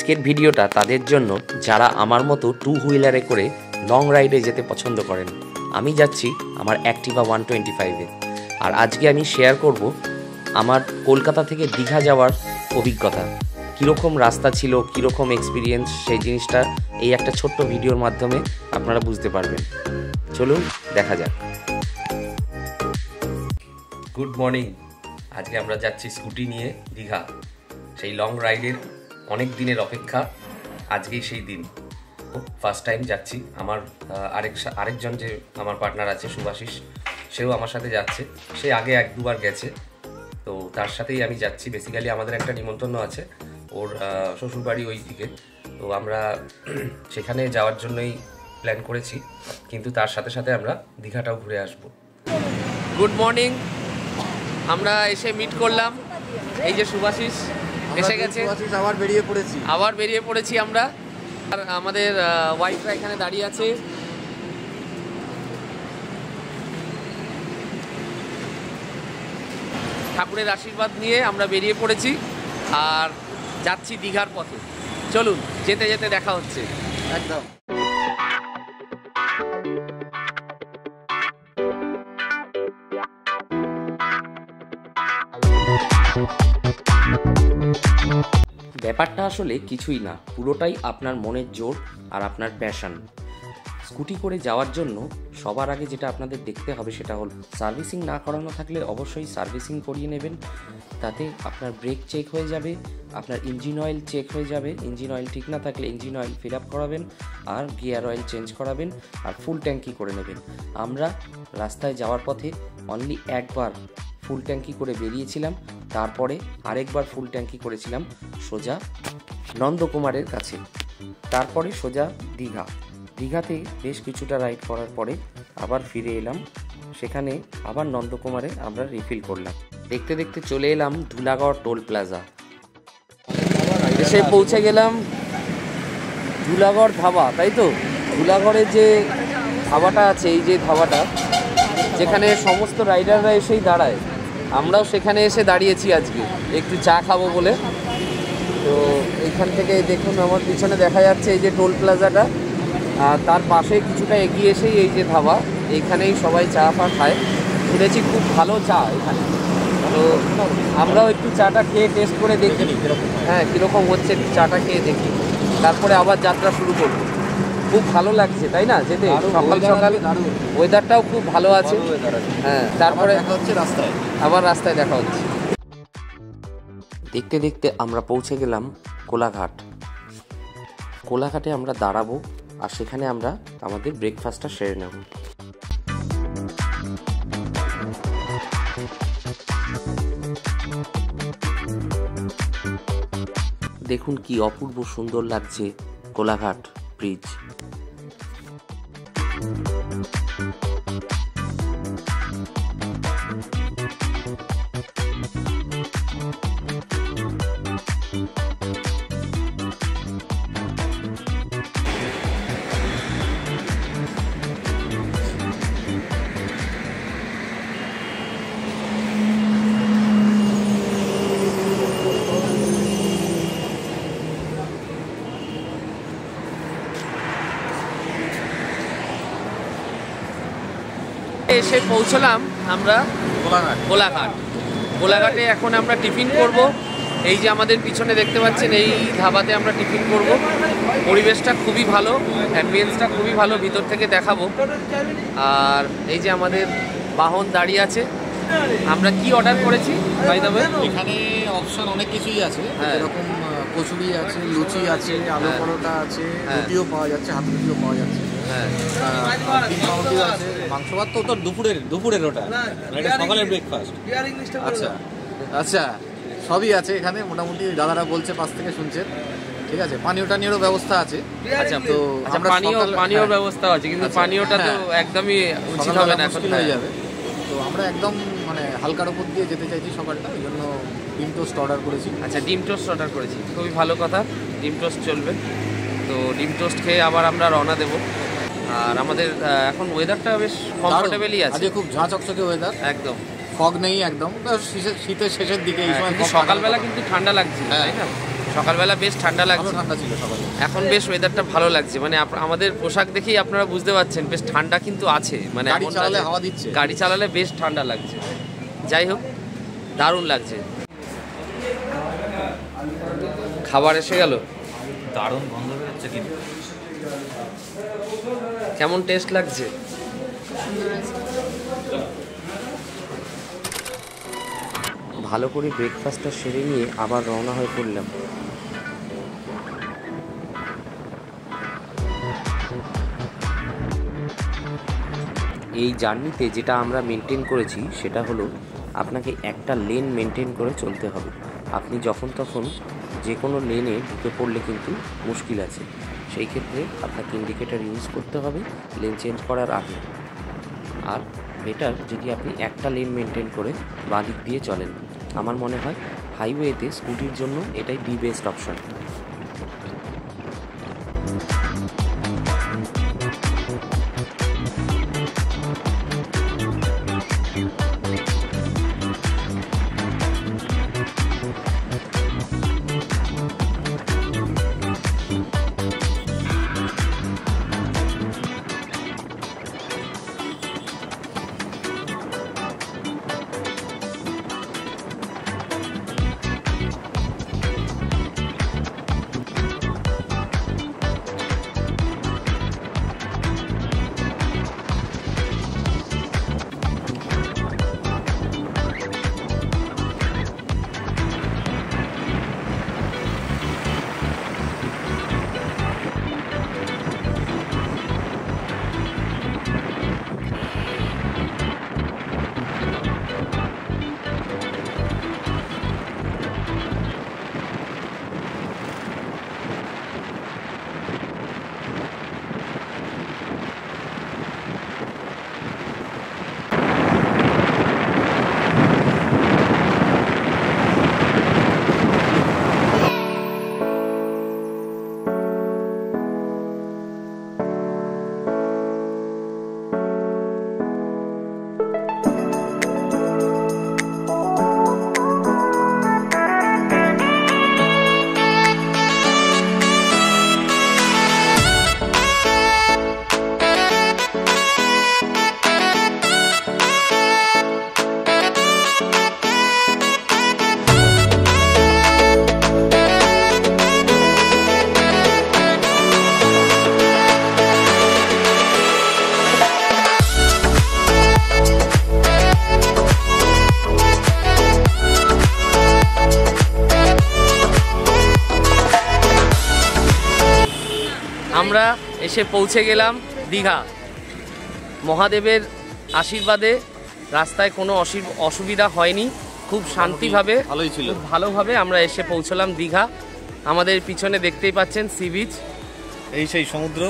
আজকের ভিডিওটা তাদের জন্য যারা আমার মতো টু হুইলারে করে লং রাইডে যেতে পছন্দ করেন। আমি যাচ্ছি আমার অ্যাক্টিভা 125-এ। আর আজকে আমি শেয়ার করব আমার কলকাতা থেকে দীঘা যাওয়ার অভিজ্ঞতা, কীরকম রাস্তা ছিল, কীরকম এক্সপিরিয়েন্স, সেই জিনিসটা এই একটা ছোট্ট ভিডিওর মাধ্যমে আপনারা বুঝতে পারবেন। চলুন দেখা যাক। Good morning. আজকে আমরা যাচ্ছি স্কুটি নিয়ে দীঘা। সেই লং রাইডের অনেক দিনের অপেক্ষা, আজকেই সেই দিন। ফার্স্ট টাইম যাচ্ছি। আমার আরেকজন যে আমার পার্টনার আছে শুভাশিস, সেও আমার সাথে যাচ্ছে। সে আগে 1-2 বার গেছে, তো তার সাথেই আমি যাচ্ছি। বেসিক্যালি আমাদের একটা নিমন্ত্রণ আছে, ওর শ্বশুরবাড়ি ওই দিকে, তো আমরা সেখানে যাওয়ার জন্যই প্ল্যান করেছি, কিন্তু তার সাথে সাথে আমরা দীঘাটাও ঘুরে আসব। Good morning. আমরা এসে মিট করলাম, এই যে শুভাশিস এসে গেছে, আবার বেরিয়ে পড়েছি আমরা। আর আমাদের ওয়াইফরা এখানে দাঁড়িয়ে আছে। ঠাকুরের আশীর্বাদ নিয়ে আমরা বেরিয়ে পড়েছি আর যাচ্ছি দীঘার পথে। চলুন, যেতে যেতে দেখা হচ্ছে। একদম ব্যাপারটা আসলে কিছুই না, পুরোটাই আপনার মনের জোর আর আপনার প্যাশন। স্কুটি করে যাওয়ার জন্য সবার আগে যেটা আপনাদের দেখতে হবে সেটা হল সার্ভিসিং না করানো থাকলে অবশ্যই সার্ভিসিং করিয়ে নেবেন। তাতে আপনার ব্রেক চেক হয়ে যাবে, আপনার ইঞ্জিন অয়েল চেক হয়ে যাবে। ইঞ্জিন অয়েল ঠিক না থাকলে ইঞ্জিন অয়েল ফিল আপ করাবেন আর গিয়ার অয়েল চেঞ্জ করাবেন আর ফুল ট্যাঙ্কি করে নেবেন। আমরা রাস্তায় যাওয়ার পথে অনলি একবার ফুল ট্যাঙ্কি করে বেরিয়েছিলাম, তারপরে আরেকবার ফুল ট্যাঙ্কি করেছিলাম সোজা নন্দকুমারের কাছে, তারপরে সোজা দীঘা। দীঘাতে বেশ কিছুটা রাইড করার পরে আবার ফিরে এলাম, সেখানে আবার নন্দকুমারে আমরা রিফিল করলাম। দেখতে দেখতে চলে এলাম ধুলাগড় টোল প্লাজা। এসে পৌঁছে গেলাম ধুলাগড় ধাবা, তাই তো? ধুলাগড়ের যে ধাবাটা আছে, এই যে ধাবাটা যেখানে সমস্ত রাইডাররা এসেই দাঁড়ায়, আমরাও সেখানে এসে দাঁড়িয়েছি আজকে একটু চা খাবো বলে। তো এইখান থেকে দেখুন আমার পিছনে দেখা যাচ্ছে এই যে টোল প্লাজাটা, আর তার পাশে কিছুটা এগিয়ে এসেই এই যে ধাবা, এইখানেই সবাই চা ফা খায়। শুনেছি খুব ভালো চা এখানে, তো আমরাও একটু চাটা খেয়ে টেস্ট করে দেখি হ্যাঁ কীরকম হচ্ছে, চাটা খেয়ে দেখি, তারপরে আবার যাত্রা শুরু করবো। খুব ভালো লাগছে তাই না যেতে, সকাল সকাল ওয়েদারটাও খুব ভালো আছে। হ্যাঁ, তারপরে হচ্ছে রাস্তায়, আবার রাস্তায় দেখা হচ্ছে। দেখতে দেখতে আমরা পৌঁছে গেলাম কোলাঘাট। কোলাঘাটে আমরা দাঁড়াবো আর সেখানে আমরা আমাদের ব্রেকফাস্টটা সেরে নেব। দেখুন কি অপূর্ব সুন্দর লাগছে কোলাঘাট ব্রিজ। এসে পৌঁছলাম আমরা কোলাঘাট। কোলাঘাটে এখন আমরা টিফিন করব। এই যে আমাদের পিছনে দেখতে পাচ্ছেন এই ধাবাতে আমরা টিফিন করব। পরিবেশটা খুবই ভালো, অ্যাম্বিয়েন্সটা খুবই ভালো, ভিতর থেকে দেখাবো। আর এই যে আমাদের বাহন দাঁড়িয়ে আছে। আমরা কি অর্ডার করেছি ভাই দাবে? এখানে অপশন অনেক কিছুই আছে, এরকম কচুরি আছে, লুচি আছে, আলু পরোটা আছে, রুটিও পাওয়া যাচ্ছে, হাত রুটিও পাওয়া যাচ্ছে, মাংস ভাত তো তোর দুপুরের ওটা, এটা সকালের ব্রেকফাস্ট। আচ্ছা আচ্ছা, সবই আছে এখানে মোটামুটি, দাদারা বলছে পাশ থেকে শুনছেন। ঠিক আছে, পানীয় টানীয়রও ব্যবস্থা আছে। আচ্ছা, তো পানীয় ব্যবস্থা আছে, কিন্তু পানীয়টা তো একদমই উচিত হবে না, মুশকিল হয়ে যাবে। তো আমরা একদম মানে হালকার উপর দিয়ে যেতে চাইছি সকালটা, এই জন্য ডিম টোস্ট অর্ডার করেছি। আচ্ছা, ডিম টোস্ট অর্ডার করেছি, খুবই ভালো কথা, ডিম টোস্ট চলবে। তো ডিম টোস্ট খেয়ে আবার আমরা রওনা দেবো। আর আমাদের এখন ওয়েদারটা বেশ কমফোর্টেবলই আছে, আজকে খুব ঝাঁ চকচকে ওয়েদার, একদম ফগ নেই, একদম শীতের শেষের দিকে এই সময়। সকালবেলা কিন্তু ঠান্ডা লাগছে, তাই না? সকালবেলা বেশ ঠান্ডা ভালো লাগছে, ঠান্ডা ছিল সকালে। এখন বেশ ওয়েদারটা ভালো লাগছে। মানে আমাদের পোশাক দেখেই আপনারা বুঝতে পারছেন বেশ ঠান্ডা কিন্তু আছে। মানে গাড়ি চালালে হাওয়া দিচ্ছে। গাড়ি চালালে বেশ ঠান্ডা লাগছে। যাই হোক, দারুণ লাগছে। খাবার এসে গেল, দারুণ গন্ধ বেরোচ্ছে কিন্তু। কেমন টেস্ট লাগছে? ভালো করে ব্রেকফাস্টটা সেরে নিয়ে আবার রওনা হয়ে পড়লাম। এই জার্নিতে যেটা আমরা মেনটেন করেছি সেটা হলো আপনাকে একটা লেন মেনটেন করে চলতে হবে। আপনি যখন তখন যে কোনো লেনে ঢুকে পড়লে কিন্তু মুশকিল আছে। সেই ক্ষেত্রে আপনাকে ইন্ডিকেটর ইউজ করতে হবে লেন চেঞ্জ করার আগে। আর বেটার যদি আপনি একটা লেন মেনটেন করে বাঁ দিক দিয়ে চলেন। আমার মনে হয় হাইওয়েতে স্কুটির জন্য এটাই দি বেস্ট অপশন। আমরা এসে পৌঁছে গেলাম দীঘা। মহাদেবের আশীর্বাদে রাস্তায় কোনো অসুবিধা হয়নি, খুব শান্তিভাবে ভালোই ছিল। খুব ভালোভাবে আমরা এসে পৌঁছলাম দীঘা। আমাদের পিছনে দেখতেই পাচ্ছেন সি বিচ, এই সেই সমুদ্র।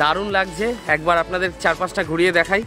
দারুণ লাগছে। একবার আপনাদের চারপাশটা ঘুরিয়ে দেখাই।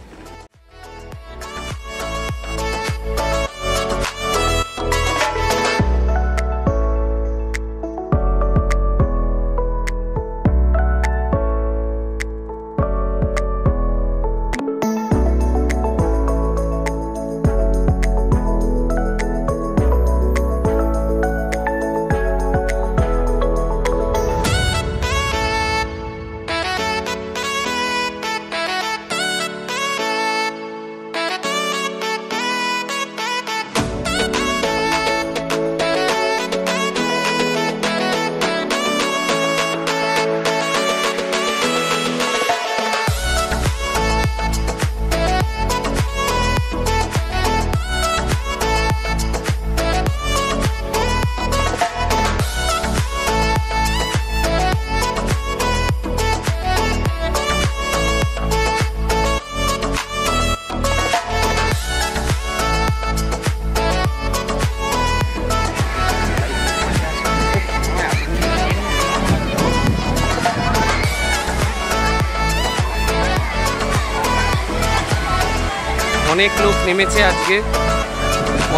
অনেক লোক নেমেছে আজকে,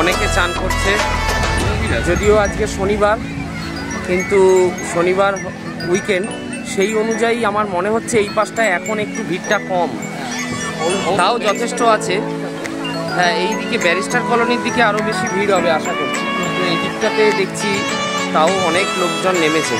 অনেকে চান করছে। যদিও আজকে শনিবার, কিন্তু শনিবার উইকেন্ড, সেই অনুযায়ী আমার মনে হচ্ছে এই পাশটায় এখন একটু ভিড়টা কম, তাও যথেষ্ট আছে। হ্যাঁ, এই দিকে ব্যারিস্টার কলোনির দিকে আরও বেশি ভিড় হবে আশা করছি। এই দিকটাতে দেখছি তাও অনেক লোকজন নেমেছে।